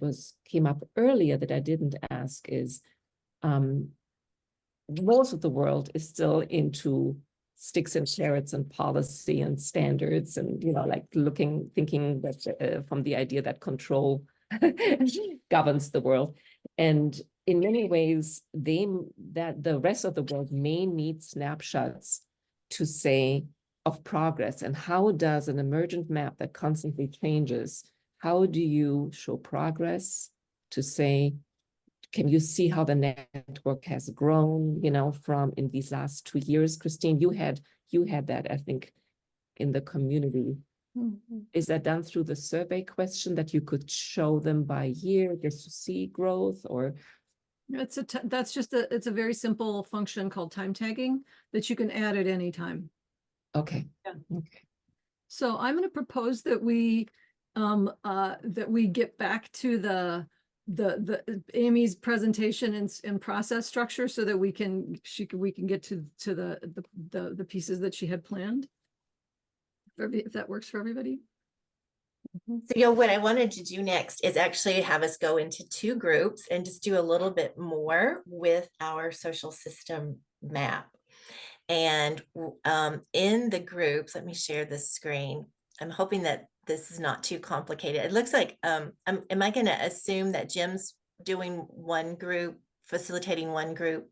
Speaker 5: came up earlier that I didn't ask is, most of the world is still into sticks and carrots and policy and standards, and thinking that from the idea that control governs the world. And in many ways, that the rest of the world may need snapshots to say of progress. And how does an emergent map that constantly changes, how do you show progress to say, can you see how the network has grown, from in these last 2 years? Christine, you had that, I think, in the community. Mm-hmm. Is that done through the survey question that you could show them by year just to see growth, or?
Speaker 1: It's a very simple function called time tagging that you can add at any time.
Speaker 5: Okay.
Speaker 1: Yeah.
Speaker 5: Okay.
Speaker 1: So I'm going to propose that we get back to the Amy's presentation and process structure so that we can get to the pieces that she had planned. If that works for everybody.
Speaker 3: So, what I wanted to do next is actually have us go into 2 groups and just do a little bit more with our social system map. And in the groups, let me share this screen. I'm hoping that this is not too complicated. It looks like, am I going to assume that Jim's doing one group, facilitating one group,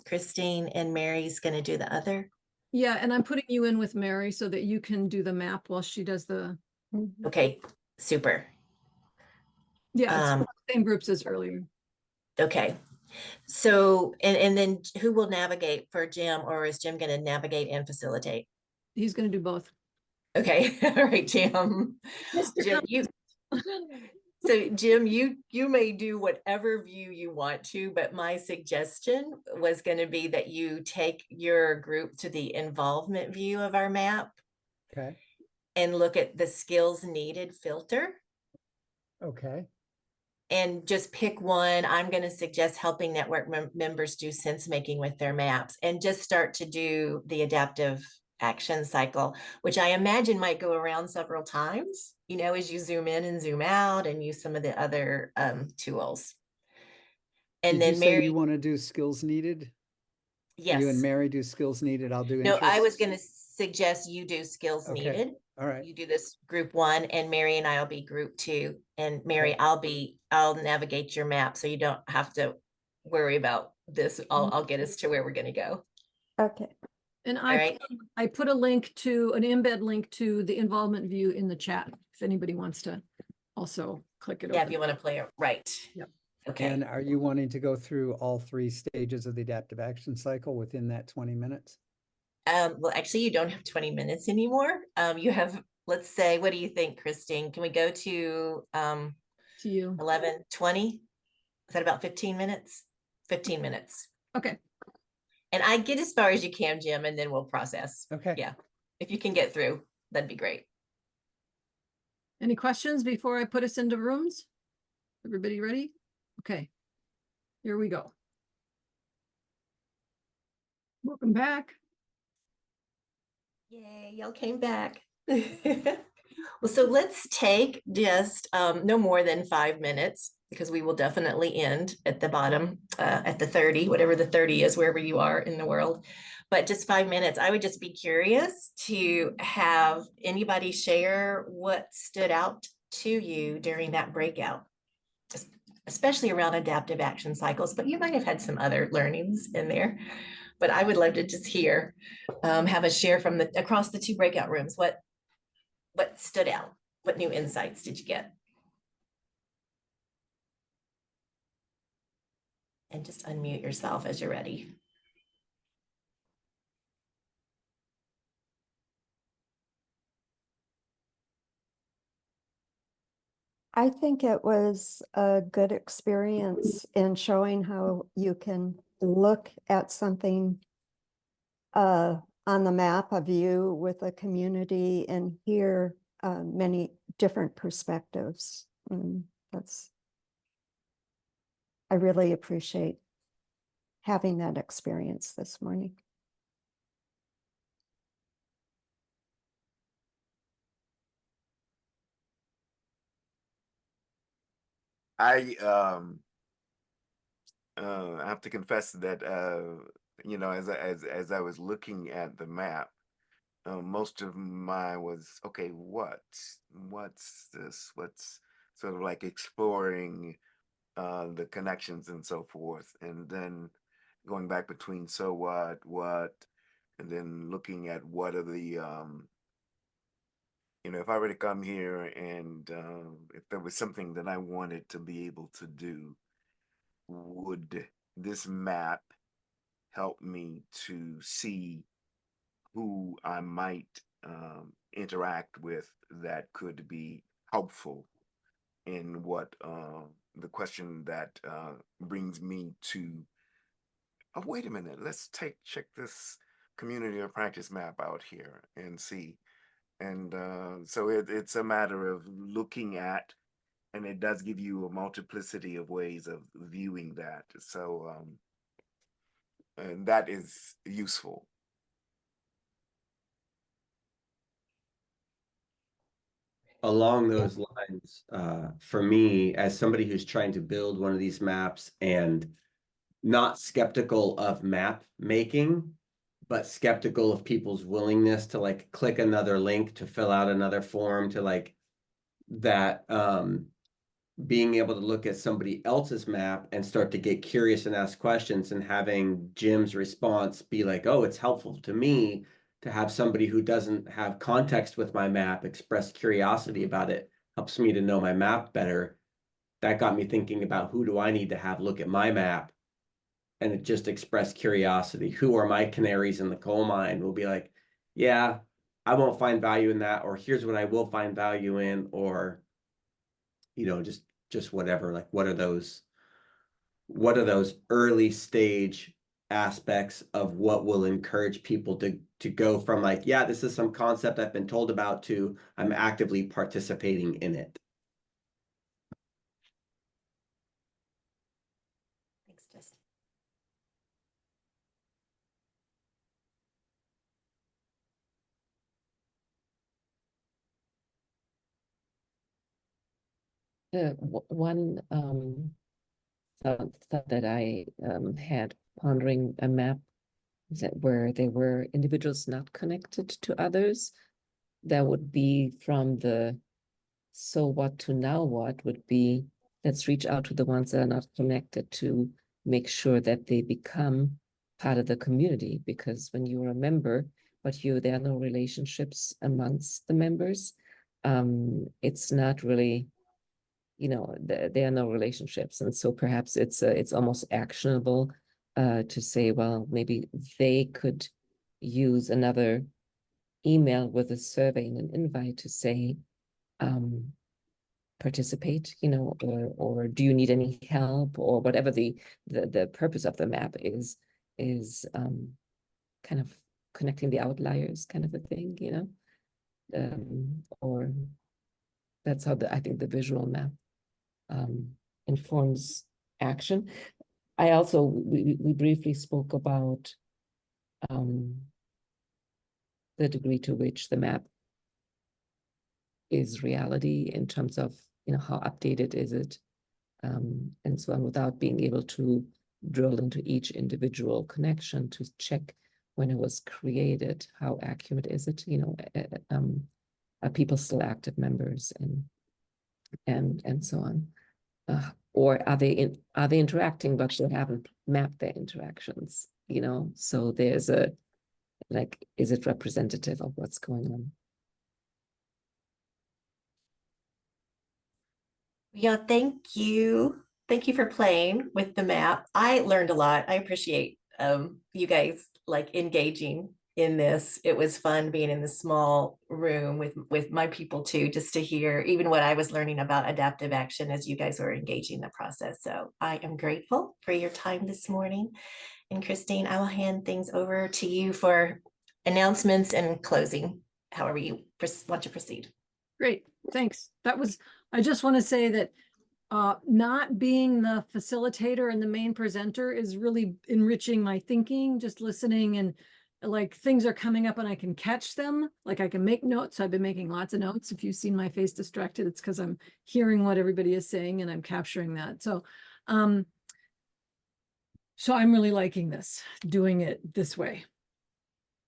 Speaker 3: Christine, and Mary's going to do the other?
Speaker 1: Yeah, and I'm putting you in with Mary so that you can do the map while she does the,
Speaker 3: Okay, super.
Speaker 1: yeah, it's
Speaker 3: Um,
Speaker 1: the same groups as earlier.
Speaker 3: Okay. So, and then who will navigate for Jim, or is Jim going to navigate and facilitate?
Speaker 1: He's going to do both.
Speaker 3: Okay. All right, Jim. Jim, Jim, you may do whatever view you want to, but my suggestion was going to be that you take your group to the involvement view of our map
Speaker 7: Okay,
Speaker 3: and look at the skills needed filter.
Speaker 7: okay,
Speaker 3: And just pick one. I'm going to suggest helping network members do sense making with their maps and just start to do the adaptive action cycle, which I imagine might go around several times, as you zoom in and zoom out and use some of the other tools. And
Speaker 7: did you
Speaker 3: then
Speaker 7: say
Speaker 3: Mary,
Speaker 7: you want to do skills needed? You and
Speaker 3: yes.
Speaker 7: Mary do skills needed, I'll do
Speaker 3: No, I was
Speaker 7: interests?
Speaker 3: going to suggest you do skills
Speaker 7: Okay.
Speaker 3: needed.
Speaker 7: All right,
Speaker 3: You do this group 1, and Mary and I will be group 2. And Mary,
Speaker 7: Okay.
Speaker 3: I'll navigate your map so you don't have to worry about this. I'll get us to where we're going to go.
Speaker 9: Okay.
Speaker 1: And
Speaker 3: All right.
Speaker 1: I put a link to an embed link to the involvement view in the chat if anybody wants to also click it
Speaker 3: Yeah,
Speaker 1: over.
Speaker 3: if you want to play it right.
Speaker 1: Yep.
Speaker 3: Okay.
Speaker 7: And are you wanting to go through all 3 stages of the adaptive action cycle within that 20 minutes?
Speaker 3: Well, actually, you don't have 20 minutes anymore. You have, let's say, what do you think, Christine? Can we go to
Speaker 1: To you.
Speaker 3: 11:20? Is that about 15 minutes? 15 minutes.
Speaker 1: Okay.
Speaker 3: And I get as far as you can, Jim, and then we'll process.
Speaker 7: Okay.
Speaker 3: Yeah. If you can get through, that'd be great.
Speaker 1: Any questions before I put us into rooms? Everybody ready? Okay. Here we go. Welcome back.
Speaker 3: Yay, y'all came back. Well, so let's take just no more than 5 minutes, because we will definitely end at the bottom, at the 30, whatever the 30 is, wherever you are in the world. But just 5 minutes. I would just be curious to have anybody share what stood out to you during that breakout, especially around adaptive action cycles, but you might have had some other learnings in there. But I would love to just hear, have a share from across the 2 breakout rooms. What stood out? What new insights did you get? And just unmute yourself as you're ready.
Speaker 9: I think it was a good experience in showing how you can look at something on the map, a view with a community, and hear many different perspectives. I really appreciate having that experience this morning.
Speaker 6: I have to confess that as I was looking at the map, most of mine was, okay, what's this? What's sort of like exploring the connections and so forth, and then going back between so what, and then looking at what are the if I were to come here and if there was something that I wanted to be able to do, would this map help me to see who I might interact with that could be helpful in what the question that brings me to, oh, wait a minute, let's check this community or practice map out here and see. And so it's a matter of looking at, and it does give you a multiplicity of ways of viewing that. So and that is useful.
Speaker 8: along those lines, for me, as somebody who's trying to build one of these maps and not skeptical of map making, but skeptical of people's willingness to like click another link to fill out another form to like that, being able to look at somebody else's map and start to get curious and ask questions, and having Jim's response be like, oh, it's helpful to me to have somebody who doesn't have context with my map express curiosity about it, helps me to know my map better. That got me thinking about, who do I need to have look at my map? And it just expressed curiosity. Who are my canaries in the coal mine? Will be like, yeah, I won't find value in that, or here's what I will find value in, or just whatever. Like, what are those early stage aspects of what will encourage people to go from like, yeah, this is some concept I've been told about, to I'm actively participating in it.
Speaker 3: Thanks, Justin.
Speaker 5: One thought that I had pondering a map that where there were individuals not connected to others, that would be from the so what to now what would be, let's reach out to the ones that are not connected to make sure that they become part of the community. Because when you're a member, but there are no relationships amongst the members, it's not really, there are no relationships. And so perhaps it's almost actionable to say, well, maybe they could use another email with a survey and an invite to say, participate, or do you need any help, or whatever the purpose of the map is kind of connecting the outliers kind of a thing, or that's how I think the visual map informs action. I also, we briefly spoke about the degree to which the map is reality in terms of, how updated is it, and so on, without being able to drill into each individual connection to check when it was created, how accurate is it, are people still active members, and so on. Or are they interacting, but they haven't mapped their interactions, so there's is it representative of what's going on?
Speaker 3: Yeah, thank you. Thank you for playing with the map. I learned a lot. I appreciate you guys like engaging in this. It was fun being in the small room with my people too, just to hear even what I was learning about adaptive action as you guys were engaging the process. So I am grateful for your time this morning. And Christine, I will hand things over to you for announcements and closing, however you want to proceed.
Speaker 1: Great, thanks. I just want to say that not being the facilitator and the main presenter is really enriching my thinking, just listening, and like things are coming up and I can catch them. Like I can make notes. I've been making lots of notes. If you've seen my face distracted, it's because I'm hearing what everybody is saying and I'm capturing that. So I'm really liking doing it this way.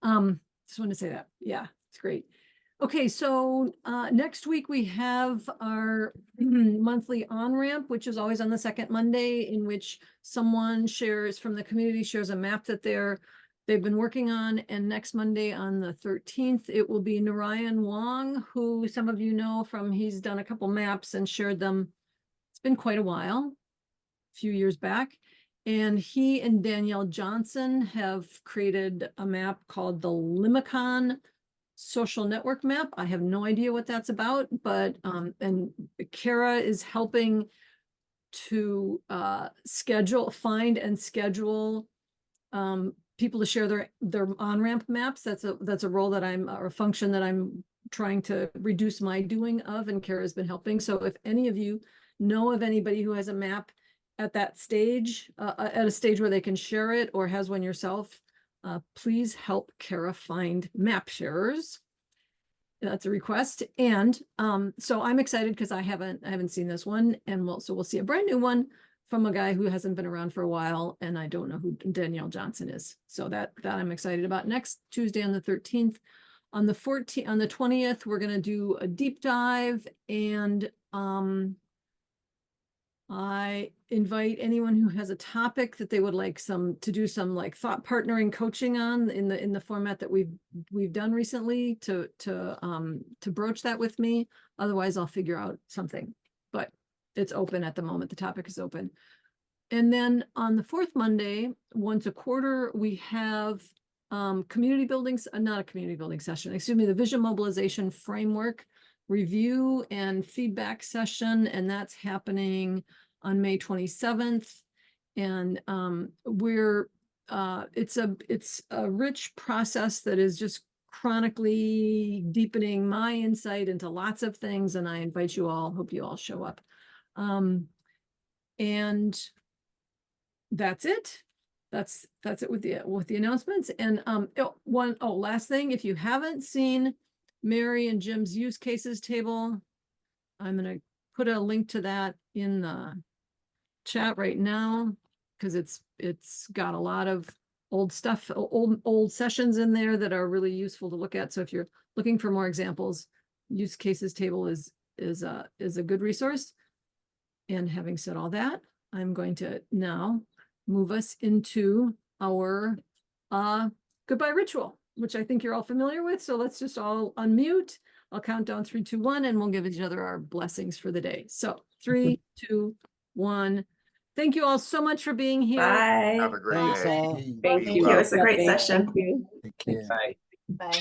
Speaker 1: Just want to say that. Yeah, it's great. Okay, so next week we have our monthly on-ramp, which is always on the second Monday, in which someone from the community shares a map that they've been working on. And next Monday on the 13th, it will be Narayan Wong, who some of you know he's done a couple maps and shared them. It's been quite a while, a few years back. And he and Danielle Johnson have created a map called the Limicon Social Network Map. I have no idea what that's about, but and Kara is helping to find and schedule people to share their on-ramp maps. That's a role or a function that I'm trying to reduce my doing of, and Kara has been helping. So if any of you know of anybody who has a map at that stage, at a stage where they can share it, or has one yourself, please help Kara find map sharers. that's a request. And so I'm excited because I haven't seen this one, and we'll see a brand new one from a guy who hasn't been around for a while, and I don't know who Danielle Johnson is. So that I'm excited about. Next Tuesday on the 13th. On the 20th, we're gonna do a deep dive, and I invite anyone who has a topic that they would like to do some like thought partnering coaching on in the format that we've done recently to broach that with me. Otherwise, I'll figure out something, but it's open at the moment. The topic is open. And then on the fourth Monday, once a quarter, we have community buildings, not a community building session, excuse me, the vision mobilization framework review and feedback session, and that's happening on May 27th. And it's a rich process that is just chronically deepening my insight into lots of things, and I invite you all, hope you all show up. And that's it. That's it with the announcements. And last thing, if you haven't seen Mary and Jim's use cases table, I'm going to put a link to that in the chat right now, because it's got a lot of old stuff, old sessions in there that are really useful to look at. So if you're looking for more examples, use cases table is a good resource. And having said all that, I'm going to now move us into our goodbye ritual, which I think you're all familiar with. So let's just all unmute. I'll count down 3, 2, 1, and we'll give each other our blessings for the day. So 3, 2, 1. Thank you all so much for being here.
Speaker 10: Bye.
Speaker 6: Have a great
Speaker 7: Thanks
Speaker 6: day.
Speaker 7: all.
Speaker 10: Thank you. It was a great session.
Speaker 5: Thank you.
Speaker 4: Take care.
Speaker 8: Bye.
Speaker 3: Bye.